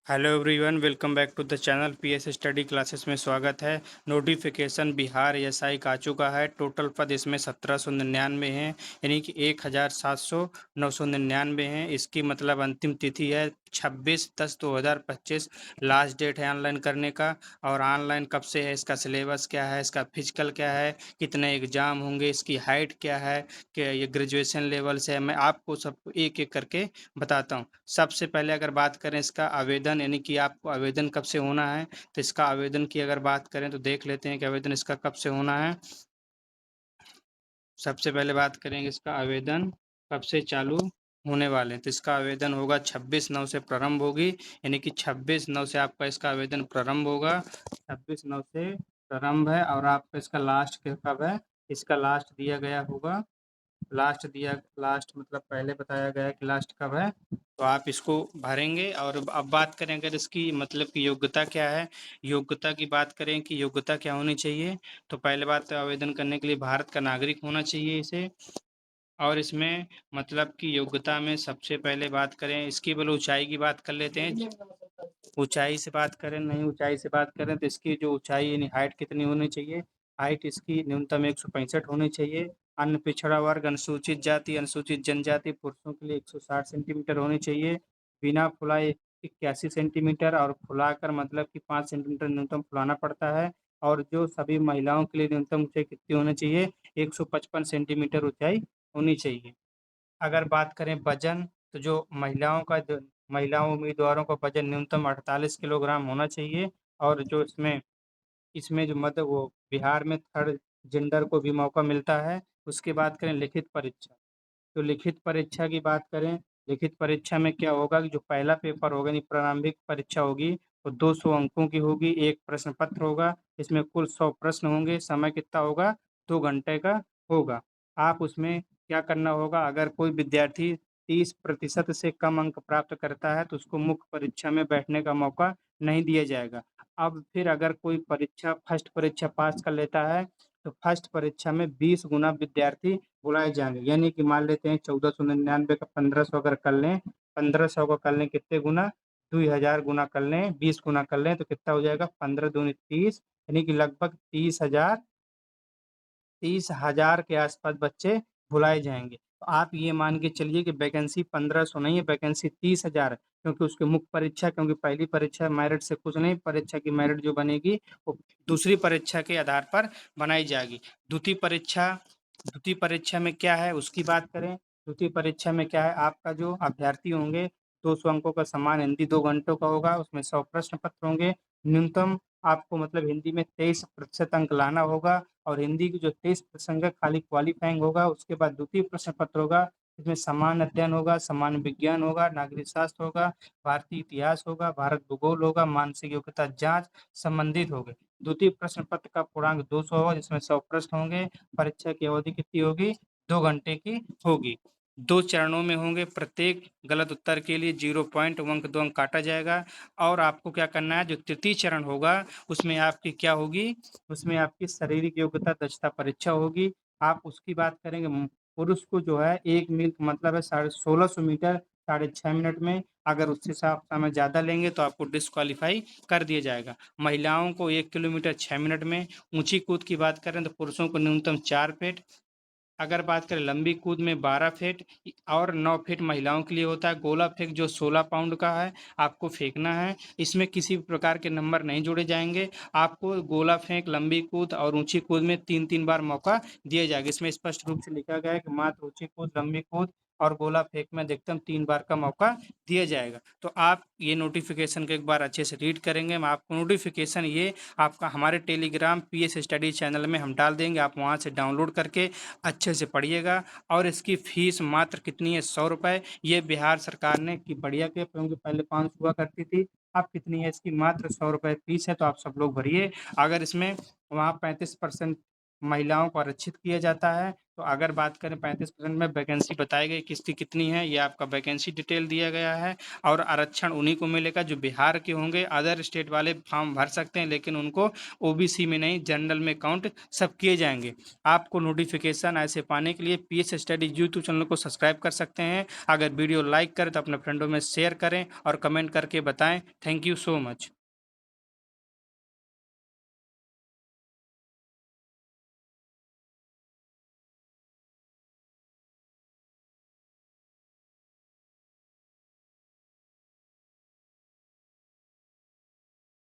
Hello everyone, welcome back to the channel. PS study classes में स्वागत है। Notification Bihar SI का आ चुका है। टोटल पद इसमें 1799 हैं, यानी कि 1000 999 हैं। इसकी मतलब अंतिम तिथि है 26/10/2025। लास्ट डेट है ऑनलाइन करने का। और ऑनलाइन कब से है, इसका सिलेबस क्या है, इसका फिजिकल क्या है, कितने एग्जाम होंगे, इसकी हाइट क्या है, कि ये ग्रेजुएशन लेवल से है, मैं आपको सब एक एक करके बताता हूँ। सबसे पहले अगर बात करें इसका आवेदन, यानी कि आपको आवेदन कब से होना है, तो इसका आवेदन की अगर बात करें तो देख लेते हैं कि आवेदन इसका कब से होना है। सबसे पहले बात करेंगे इसका आवेदन कब से चालू होने वाले हैं। तो इसका आवेदन होगा 26/9 से प्रारंभ होगी, यानी कि 26/9 से आपका इसका आवेदन प्रारंभ होगा। 26/9 से प्रारंभ है और आपका इसका लास्ट कब है, इसका लास्ट दिया गया होगा। लास्ट मतलब पहले बताया गया है कि लास्ट कब है, तो आप इसको भरेंगे। और अब बात करें अगर इसकी मतलब कि योग्यता क्या है, योग्यता की बात करें कि योग्यता क्या होनी चाहिए, तो पहले बात तो आवेदन करने के लिए भारत का नागरिक होना चाहिए इसे। और इसमें मतलब कि योग्यता में सबसे पहले बात करें इसकी, बोले ऊंचाई की बात कर लेते हैं। ऊंचाई से बात करें, नहीं ऊंचाई से बात करें तो इसकी जो ऊंचाई यानी हाइट कितनी होनी चाहिए, हाइट इसकी न्यूनतम 165 होनी चाहिए। अन्य पिछड़ा वर्ग, अनुसूचित जाति, अनुसूचित जनजाति पुरुषों के लिए 160 सेंटीमीटर होनी चाहिए। बिना फुलाए 81 सेंटीमीटर, और फुलाकर मतलब कि 5 सेंटीमीटर न्यूनतम फुलाना पड़ता है। और जो सभी महिलाओं के लिए न्यूनतम ऊंचाई कितनी होनी चाहिए, 155 सेंटीमीटर ऊंचाई होनी चाहिए। अगर बात करें वजन, तो जो महिला उम्मीदवारों का वजन न्यूनतम 48 किलोग्राम होना चाहिए। और जो इसमें इसमें जो मध्य वो बिहार में थर्ड जेंडर को भी मौका मिलता है। उसके बाद करें लिखित परीक्षा, तो लिखित परीक्षा की बात करें, लिखित परीक्षा में क्या होगा कि जो पहला पेपर होगा यानी प्रारंभिक परीक्षा होगी, वो 200 अंकों की होगी। एक प्रश्न पत्र होगा, इसमें कुल 100 प्रश्न होंगे। समय कितना होगा, 2 घंटे का होगा। आप उसमें क्या करना होगा, अगर कोई विद्यार्थी 30% से कम अंक प्राप्त करता है तो उसको मुख्य परीक्षा में बैठने का मौका नहीं दिया जाएगा। अब फिर अगर कोई परीक्षा फर्स्ट परीक्षा पास कर लेता है, तो फर्स्ट परीक्षा में 20 गुना विद्यार्थी बुलाए जाएंगे। यानी कि मान लेते हैं 1499 का 1500 अगर कर लें, 1500 को कर लें कितने गुना, 2000 गुना कर लें, 20 गुना कर लें तो कितना हो जाएगा, 15 दूनी 30, यानी कि लगभग 30,000 के आसपास बच्चे बुलाए जाएंगे। तो आप ये मान के चलिए कि वैकेंसी 1500 नहीं है, वैकेंसी 30,000 है। क्योंकि उसके मुख्य परीक्षा, क्योंकि पहली परीक्षा मेरिट से कुछ नहीं, परीक्षा की मेरिट जो बनेगी वो दूसरी परीक्षा के आधार पर बनाई जाएगी। द्वितीय परीक्षा, द्वितीय परीक्षा में क्या है उसकी बात करें। द्वितीय परीक्षा में क्या है, आपका जो अभ्यर्थी होंगे 200 अंकों का समान हिंदी 2 घंटों का होगा। उसमें 100 प्रश्न पत्र होंगे। न्यूनतम आपको मतलब हिंदी में 23% अंक लाना होगा। और हिंदी की जो 23 प्रसंग है खाली क्वालिफाइंग होगा। उसके बाद द्वितीय प्रश्न पत्र होगा, इसमें सामान्य अध्ययन होगा, सामान्य विज्ञान होगा, नागरिक शास्त्र होगा, भारतीय इतिहास होगा, भारत भूगोल होगा, मानसिक योग्यता जांच संबंधित होगी। द्वितीय प्रश्न पत्र का पूर्णांक 200 होगा, जिसमें 100 प्रश्न होंगे। परीक्षा की अवधि कितनी होगी, 2 घंटे की होगी। 2 चरणों में होंगे, प्रत्येक गलत उत्तर के लिए 0.1 2 अंक काटा जाएगा। और आपको क्या करना है, जो तृतीय चरण होगा उसमें आपकी क्या होगी, उसमें आपकी शारीरिक योग्यता दक्षता परीक्षा होगी। आप उसकी बात करेंगे, पुरुष को जो है 1 मील मतलब है 1650 मीटर 6.5 मिनट में। अगर उससे आप समय ज़्यादा लेंगे तो आपको डिस्क्वालीफाई कर दिया जाएगा। महिलाओं को 1 किलोमीटर 6 मिनट में। ऊंची कूद की बात करें तो पुरुषों को न्यूनतम 4 फीट। अगर बात करें लंबी कूद में 12 फीट, और 9 फीट महिलाओं के लिए होता है। गोला फेंक जो 16 पाउंड का है आपको फेंकना है। इसमें किसी भी प्रकार के नंबर नहीं जोड़े जाएंगे। आपको गोला फेंक, लंबी कूद और ऊंची कूद में 3-3 बार मौका दिया जाएगा। इसमें स्पष्ट रूप से लिखा गया है कि मात्र ऊंची कूद, लंबी कूद और गोला फेंक में अधिकतम 3 बार का मौका दिया जाएगा। तो आप ये नोटिफिकेशन को एक बार अच्छे से रीड करेंगे। मैं आपको नोटिफिकेशन ये आपका हमारे टेलीग्राम पीएस स्टडी चैनल में हम डाल देंगे, आप वहाँ से डाउनलोड करके अच्छे से पढ़िएगा। और इसकी फीस मात्र कितनी है, 100 रुपये। ये बिहार सरकार ने की बढ़िया के, क्योंकि पहले 500 हुआ करती थी, अब कितनी है इसकी, मात्र 100 रुपये फीस है। तो आप सब लोग भरिए। अगर इसमें वहाँ 35% महिलाओं को आरक्षित किया जाता है। तो अगर बात करें 35% में वैकेंसी बताई गई किसकी कितनी है, ये आपका वैकेंसी डिटेल दिया गया है और आरक्षण उन्हीं को मिलेगा जो बिहार के होंगे। अदर स्टेट वाले फॉर्म भर सकते हैं लेकिन उनको ओबीसी में नहीं, जनरल में काउंट सब किए जाएंगे। आपको नोटिफिकेशन ऐसे पाने के लिए पीएस स्टडी यूट्यूब चैनल को सब्सक्राइब कर सकते हैं। अगर वीडियो लाइक करें तो अपने फ्रेंडों में शेयर करें और कमेंट करके बताएं। Thank you so much.